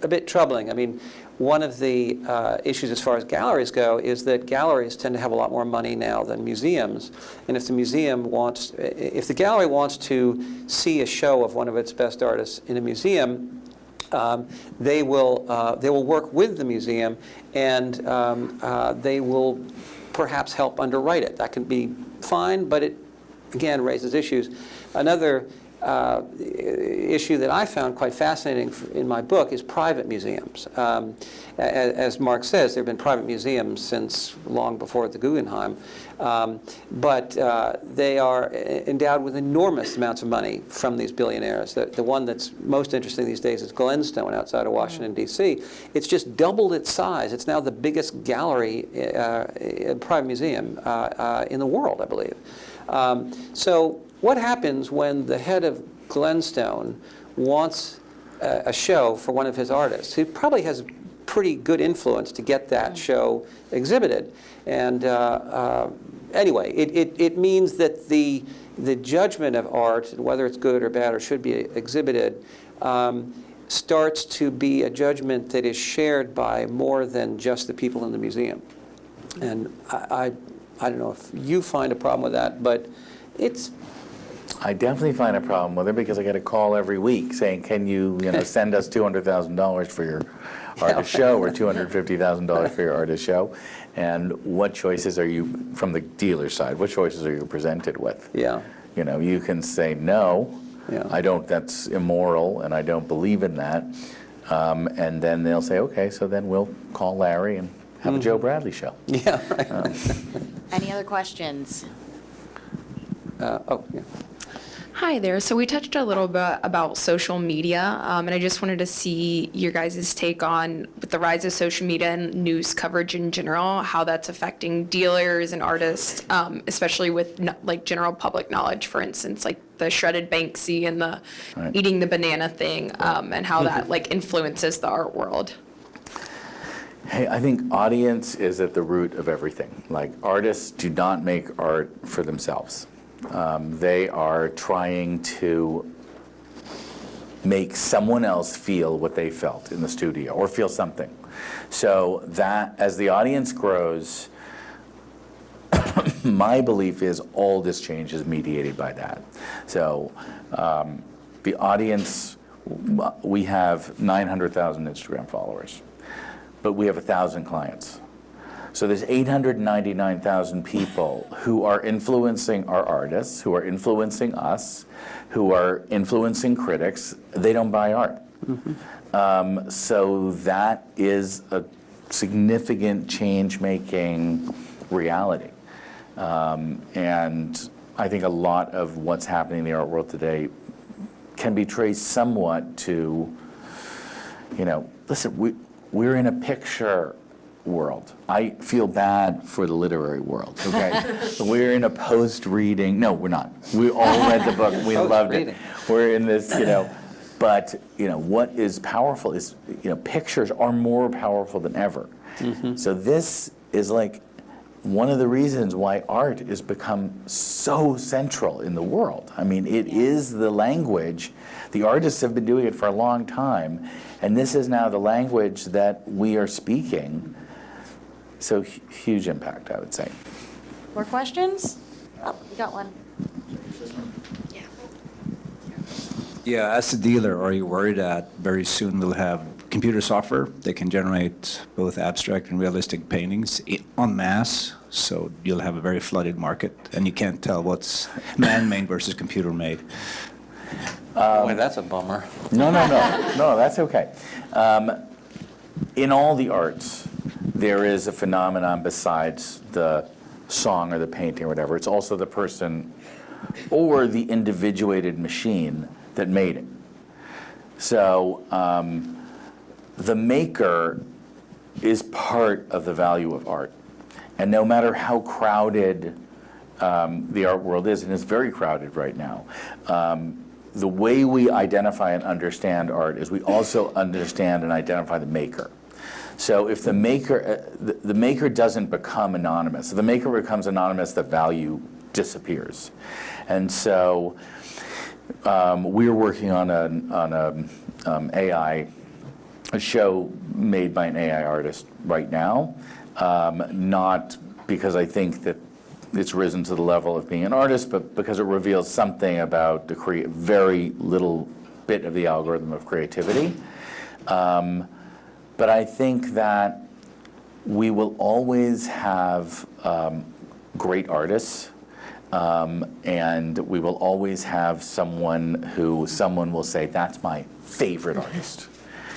a bit troubling. I mean, one of the issues as far as galleries go is that galleries tend to have a lot more money now than museums. And if the gallery wants to see a show of one of its best artists in a museum, they will work with the museum, and they will perhaps help underwrite it. That can be fine, but it again raises issues. Another issue that I found quite fascinating in my book is private museums. As Marc says, there have been private museums since long before the Guggenheim, but they are endowed with enormous amounts of money from these billionaires. The one that's most interesting these days is Glenstone outside of Washington, D.C. It's just doubled its size. It's now the biggest gallery, private museum in the world, I believe. So what happens when the head of Glenstone wants a show for one of his artists? He probably has pretty good influence to get that show exhibited. And anyway, it means that the judgment of art, whether it's good or bad or should be exhibited, starts to be a judgment that is shared by more than just the people in the museum. And I don't know if you find a problem with that, but it's, I definitely find a problem with it because I get a call every week saying, can you send us $200,000 for your artist show or $250,000 for your artist show? And what choices are you, from the dealer side, what choices are you presented with? yeah. You can say, no, Yeah. I don't, that's immoral and I don't believe in that. And then they'll say, okay, so then we'll call Larry and have a Joe Bradley show. Yeah, right. Any other questions? Oh, yeah. Hi there. So we touched a little bit about social media, and I just wanted to see your guys' take on, with the rise of social media and news coverage in general, how that's affecting dealers and artists, especially with like general public knowledge, for instance, like the shredded Banksy and the Right. eating the banana thing, and how that like influences the art world. Hey, I think audience is at the root of everything. Like, artists do not make art for themselves. They are trying to make someone else feel what they felt in the studio, or feel something. So that, as the audience grows, my belief is all this change is mediated by that. So the audience, we have 900,000 Instagram followers, but we have 1,000 clients. So there's 899,000 people who are influencing our artists, who are influencing us, who are influencing critics. They don't buy art. So that is a significant change-making reality. And I think a lot of what's happening in the art world today can be traced somewhat to, listen, we're in a picture world. I feel bad for the literary world, okay? We're in a post-reading, no, we're not. We all read the book, we loved it. Post-reading. We're in this, but, what is powerful is, pictures are more powerful than ever. So this is like one of the reasons why art has become so central in the world. I mean, it is the language. The artists have been doing it for a long time, and this is now the language that we are speaking. So huge impact, I would say. More questions? Oh, we got one. Yeah, as a dealer, are you worried that very soon we'll have computer software that can generate both abstract and realistic paintings en masse? So you'll have a very flooded market, and you can't tell what's man-made versus computer-made. Boy, that's a bummer. No, that's okay. In all the arts, there is a phenomenon besides the song or the painting or whatever. It's also the person or the individuated machine that made it. So the maker is part of the value of art. And no matter how crowded the art world is, and it's very crowded right now, the way we identify and understand art is we also understand and identify the maker. So if the maker doesn't become anonymous, if the maker becomes anonymous, the value disappears. And so we're working on an AI, a show made by an AI artist right now, not because I think that it's risen to the level of being an artist, but because it reveals something about the very little bit of the algorithm of creativity. But I think that we will always have great artists, and we will always have someone will say, that's my favorite artist,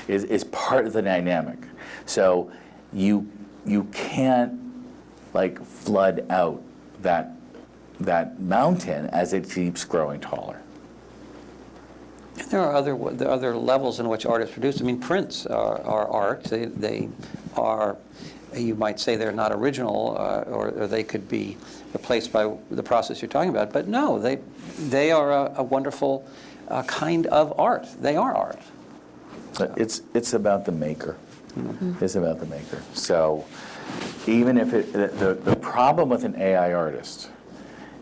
is part of the dynamic. So you can't like flood out that mountain as it keeps growing taller. There are other levels in which artists produce. I mean, prints are art. They are, you might say they're not original, or they could be replaced by the process you're talking about. But no, they are a wonderful kind of art. They are art. But it's about the maker. It's about the maker. So even if the problem with an AI artist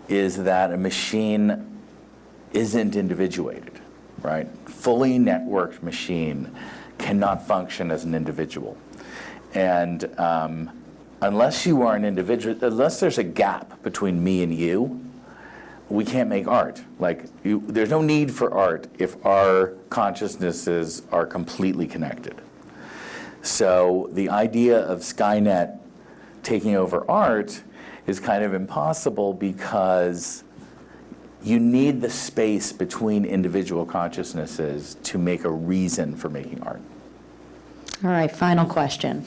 is that a machine isn't individuated. Right? Fully networked machine cannot function as an individual. And unless you are an individual, unless there's a gap between me and you, we can't make art. Like, there's no need for art if our consciousnesses are completely connected. So the idea of Skynet taking over art is kind of impossible because you need the space between individual consciousnesses to make a reason for making art. All right, final question.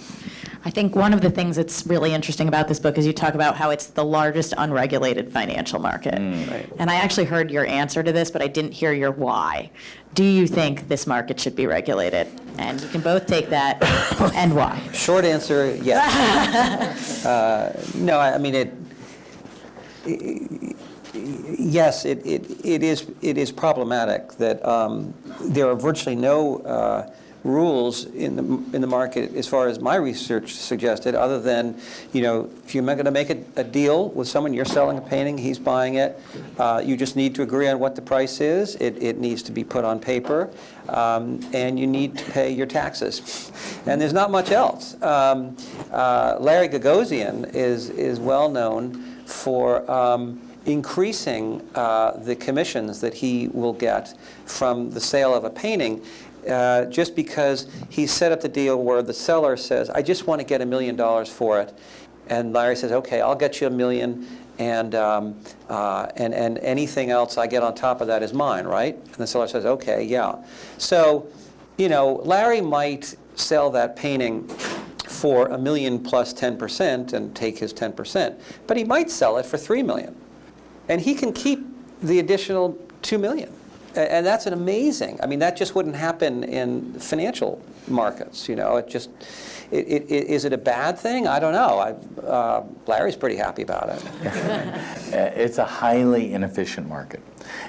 I think one of the things that's really interesting about this book is you talk about how it's the largest unregulated financial market. Right. And I actually heard your answer to this, but I didn't hear your why. Do you think this market should be regulated? And you can both take that, and why? Short answer, yes. No, I mean, yes, it is problematic that there are virtually no rules in the market, as far as my research suggested, other than, if you're going to make a deal with someone, you're selling a painting, he's buying it, you just need to agree on what the price is. It needs to be put on paper, and you need to pay your taxes. And there's not much else. Larry Gagosian is well known for increasing the commissions that he will get from the sale of a painting, just because he set up the deal where the seller says, I just want to get $1 million for it. And Larry says, okay, I'll get you $1 million, and anything else I get on top of that is mine, right? And the seller says, okay, yeah. So, Larry might sell that painting for $1 million plus 10% and take his 10%, but he might sell it for $3 million. And he can keep the additional $2 million. And that's an amazing, I mean, that just wouldn't happen in financial markets, is it a bad thing? I don't know. Larry's pretty happy about it. It's a highly inefficient market.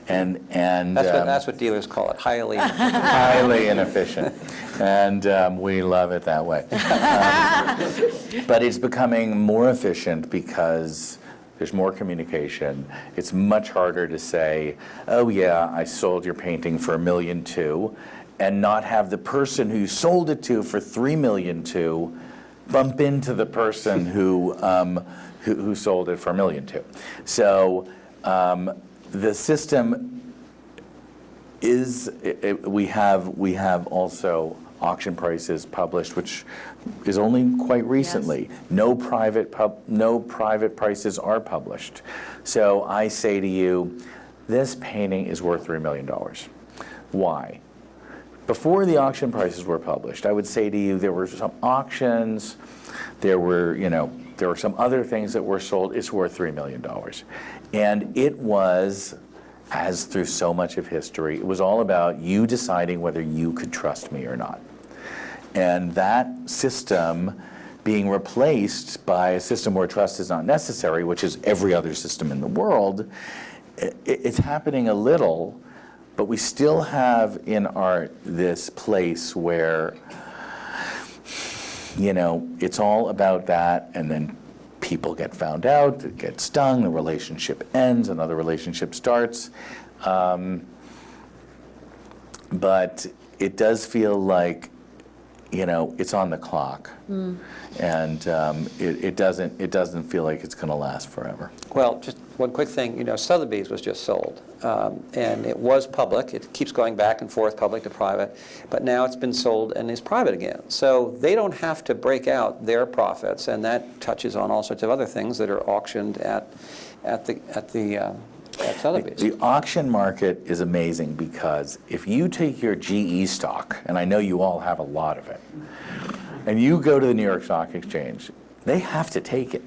And that's what dealers call it, highly inefficient. highly inefficient. And we love it that way. But it's becoming more efficient because there's more communication. It's much harder to say, oh yeah, I sold your painting for $1.2 million, and not have the person who you sold it to for $3.2 million bump into the person who sold it for $1.2 million. So the system is, we have also auction prices published, which is only quite recently. Yes. No private prices are published. So I say to you, this painting is worth $3 million. Why? Before the auction prices were published, I would say to you there were some auctions, there were some other things that were sold. It's worth $3 million, and it was, as through so much of history, it was all about you deciding whether you could trust me or not. And that system being replaced by a system where trust is not necessary, which is every other system in the world, it's happening a little, but we still have in art this place where, it's all about that, and then people get found out, get stung, the relationship ends, another relationship starts. But it does feel like, it's on the clock, and it doesn't feel like it's going to last forever. Well, just one quick thing, Sotheby's was just sold, and it was public. It keeps going back and forth, public to private, but now it's been sold and is private again. So they don't have to break out their profits, and that touches on all sorts of other things that are auctioned at Sotheby's. The auction market is amazing because if you take your GE stock, and I know you all have a lot of it, and you go to the New York Stock Exchange, they have to take it.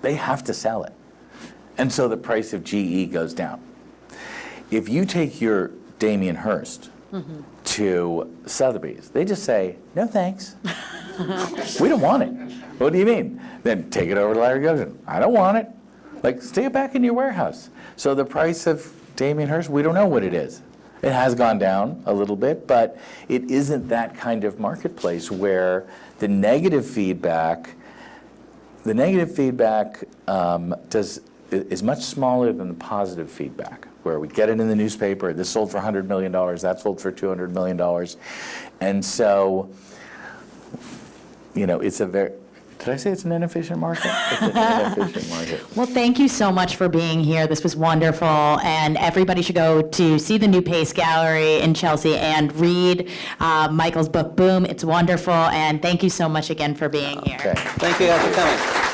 They have to sell it. And so the price of GE goes down. If you take your Damien Hirst to Sotheby's, they just say, no thanks. We don't want it. What do you mean? Then take it over to Larry Gagosian. I don't want it. Like, stick it back in your warehouse. So the price of Damien Hirst, we don't know what it is. It has gone down a little bit, but it isn't that kind of marketplace where the negative feedback is much smaller than the positive feedback, where we get it in the newspaper, this sold for $100 million, that sold for $200 million. And so, Did I say it's an inefficient market? It's an inefficient market. Well, thank you so much for being here. This was wonderful, and everybody should go to see the new Pace Gallery in Chelsea and read Michael's book, Boom. It's wonderful, and thank you so much again for being here. Okay. Thank you guys for coming.